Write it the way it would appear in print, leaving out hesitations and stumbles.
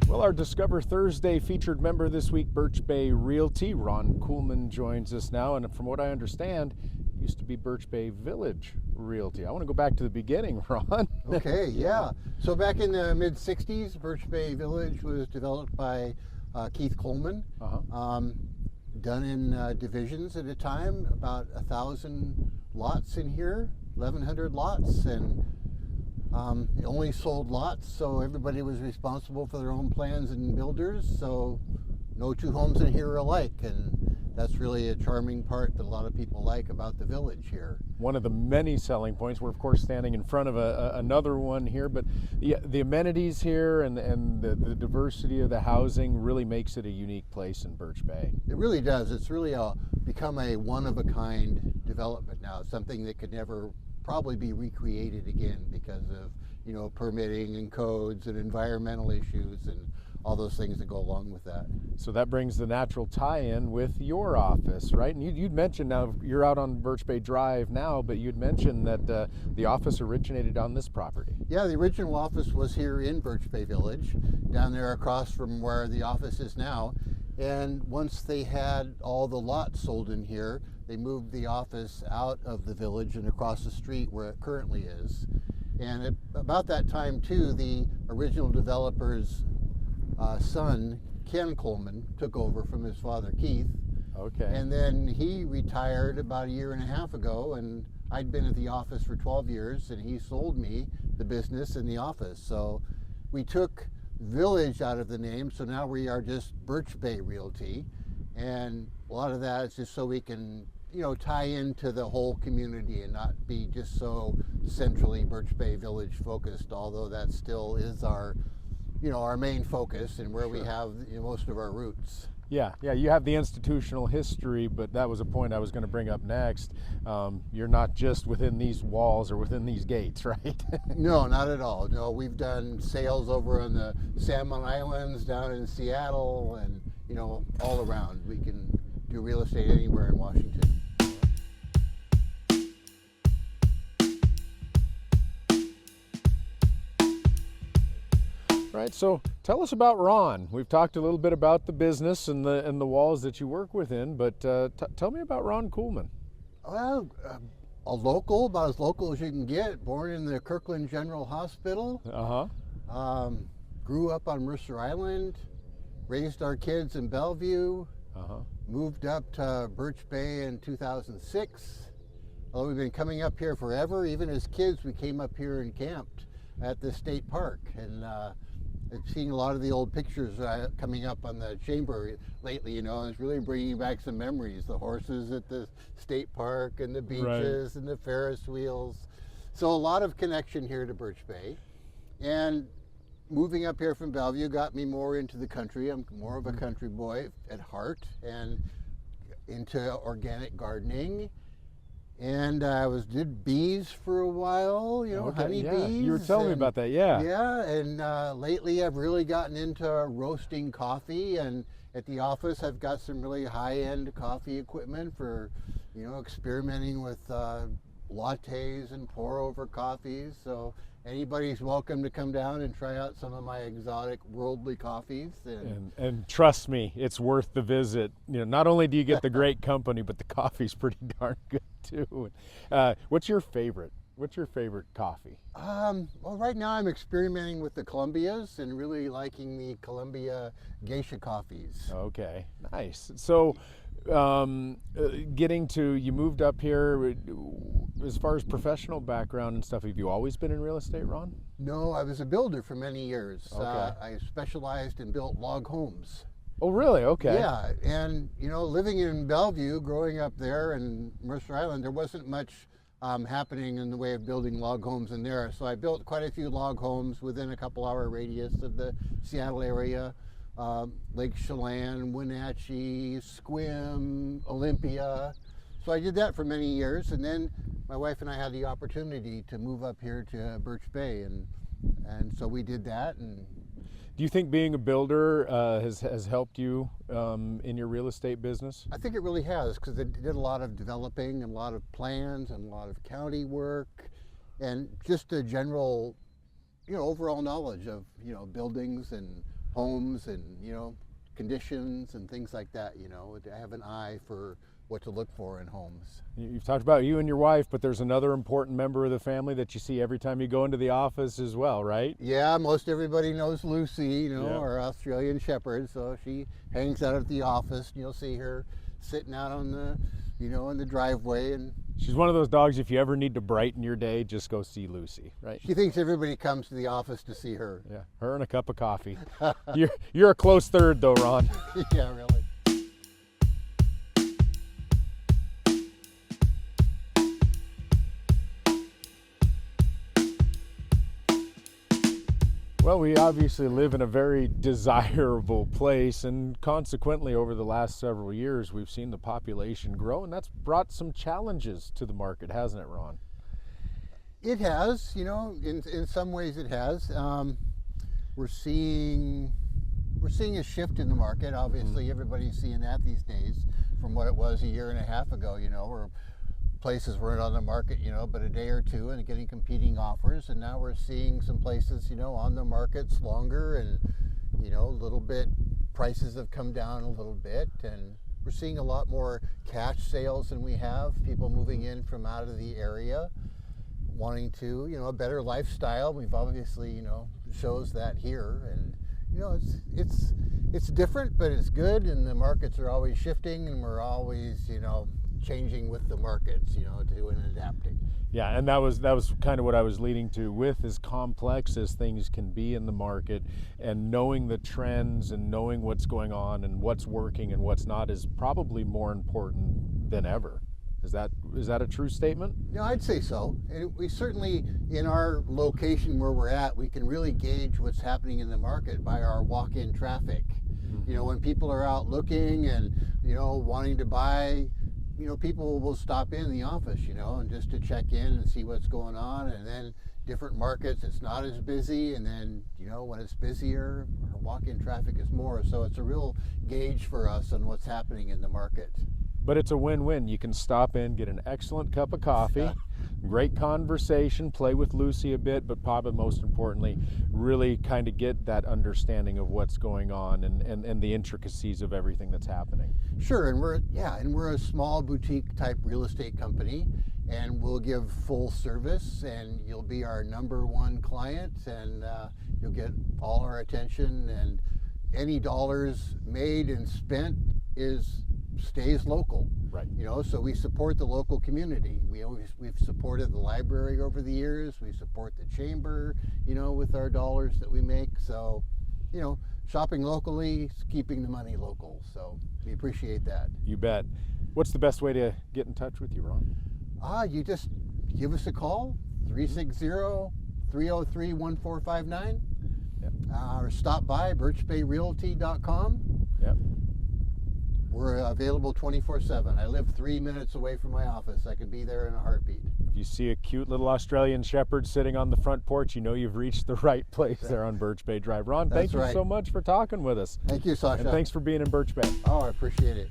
Well, our Discover Thursday featured member this week, Birch Bay Realty, Ron Kuhlman, joins us now. And from what I understand, it used to be Birch Bay Village Realty. I want to go back to the beginning, Ron. Okay, yeah. So back in the mid-'60s, Birch Bay Village was developed by Keith Kuhlman. Done in divisions at a time, about 1,000 lots in here, 1,100 lots, and only sold lots, so everybody was responsible for their own plans and builders, so no two homes in here are alike, and that's really a charming part that a lot of people like about the village here. One of the many selling points, we're of course standing in front of another one here, but the amenities here and the diversity of the housing really makes it a unique place in Birch Bay. It really does. It's really become a one-of-a-kind development now, something that could never probably be recreated again because of, you know, permitting and codes and environmental issues and all those things that go along with that. So that brings the natural tie-in with your office, right? And you'd mentioned, now you're out on Birch Bay Drive now, but you'd mentioned that the office originated on this property. Yeah, the original office was here in Birch Bay Village, down there across from where the office is now. And once they had all the lots sold in here, they moved the office out of the village and across the street where it currently is. And at about that time too, the original developer's son, Ken Kuhlman, took over from his father, Keith. Okay. And then he retired about a year and a half ago, and I'd been at the office for 12 years, and he sold me the business and the office. So we took Village out of the name, so now we are just Birch Bay Realty. And a lot of that is just so we can, you know, tie into the whole community and not be just so centrally Birch Bay Village focused, although that still is our, you know, our main focus and where we have, you know, most of our roots. Yeah, you have the institutional history, but that was a point I was going to bring up next. You're not just within these walls or within these gates, right? No, not at all. No, we've done sales over on the Salmon Islands, down in Seattle, and, you know, all around. We can do real estate anywhere in Washington. Right, so tell us about Ron. We've talked a little bit about the business and the walls that you work within, but tell me about Ron Kuhlman. Well, a local, about as local as you can get. Born in the Kirkland General Hospital. Grew up on Mercer Island. Raised our kids in Bellevue. Moved up to Birch Bay in 2006. Although we've been coming up here forever, even as kids, we came up here and camped at the state park. And I've seen a lot of the old pictures coming up on the chamber lately, you know, and it's really bringing back some memories. The horses at the state park and the beaches and the Ferris wheels. So a lot of connection here to Birch Bay. And moving up here from Bellevue got me more into the country. I'm more of a country boy at heart and into organic gardening. And I did bees for a while, you know, honey bees. You were telling me about that, yeah. Yeah, and lately I've really gotten into roasting coffee, and at the office I've got some really high-end coffee equipment for, you know, experimenting with lattes and pour-over coffees. So anybody's welcome to come down and try out some of my exotic worldly coffees. And trust me, it's worth the visit. You know, not only do you get the great company, but the coffee's pretty darn good too. What's your favorite? What's your favorite coffee? Well, right now I'm experimenting with the Colombias and really liking the Colombia geisha coffees. Okay, nice. So you moved up here, as far as professional background and stuff, have you always been in real estate, Ron? No, I was a builder for many years. Okay. I specialized and built log homes. Oh, really? Okay. Yeah, and you know, living in Bellevue, growing up there in Mercer Island, there wasn't much happening in the way of building log homes in there. So I built quite a few log homes within a couple-hour radius of the Seattle area. Lake Chelan, Wenatchee, Sequim, Olympia. So I did that for many years, and then my wife and I had the opportunity to move up here to Birch Bay, and so we did that. And do you think being a builder has helped you in your real estate business? I think it really has, because I did a lot of developing and a lot of plans and a lot of county work, and just a general, you know, overall knowledge of, you know, buildings and homes and, conditions and things like that, to have an eye for what to look for in homes. You've talked about you and your wife, but there's another important member of the family that you see every time you go into the office as well, right? Yeah, most everybody knows Lucy, Yeah. our Australian Shepherd, so she hangs out at the office, and you'll see her sitting out on the, in the driveway, and She's one of those dogs, if you ever need to brighten your day, just go see Lucy, right? she thinks everybody comes to the office to see her. Yeah, her and a cup of coffee. You're a close third though, Ron. Yeah, really. Well, we obviously live in a very desirable place, and consequently over the last several years we've seen the population grow, and that's brought some challenges to the market, hasn't it, Ron? It has, in some ways it has. We're seeing a shift in the market. Obviously, everybody's seeing that these days from what it was a year and a half ago, where places weren't on the market, but a day or two and getting competing offers. And now we're seeing some places, on the markets longer, and, a little bit, prices have come down a little bit, and we're seeing a lot more cash sales than we have, people moving in from out of the area, wanting to, a better lifestyle. We've obviously, shows that here, and, it's different, but it's good, and the markets are always shifting, and we're always, changing with the markets, to and adapting. Yeah, and that was kind of what I was leading to. With as complex as things can be in the market, and knowing the trends and knowing what's going on and what's working and what's not is probably more important than ever. Is that a true statement? I'd say so. And we certainly, in our location where we're at, we can really gauge what's happening in the market by our walk-in traffic. When people are out looking and, wanting to buy, people will stop in the office, and just to check in and see what's going on. And then different markets, it's not as busy. And then, when it's busier, our walk-in traffic is more. So it's a real gauge for us on what's happening in the market. But it's a win-win. You can stop in, get an excellent cup of coffee, great conversation, play with Lucy a bit, but probably most importantly, really kind of get that understanding of what's going on and the intricacies of everything that's happening. Sure, and we're a small boutique type real estate company, and we'll give full service, and you'll be our number one client, and you'll get all our attention, and any dollars made and spent stays local. Right. So we support the local community. We've supported the library over the years. We support the chamber, with our dollars that we make. So, shopping locally is keeping the money local. So we appreciate that. You bet. What's the best way to get in touch with you, Ron? You just give us a call, 360-303-1459. Yep. Or stop by birchbayrealty.com. Yep. We're available 24/7. I live 3 minutes away from my office. I could be there in a heartbeat. If you see a cute little Australian Shepherd sitting on the front porch, you've reached the right place there on Birch Bay Drive. Ron, thank you so much for talking with us. Thank you, Sasha. And thanks for being in Birch Bay. Oh, I appreciate it.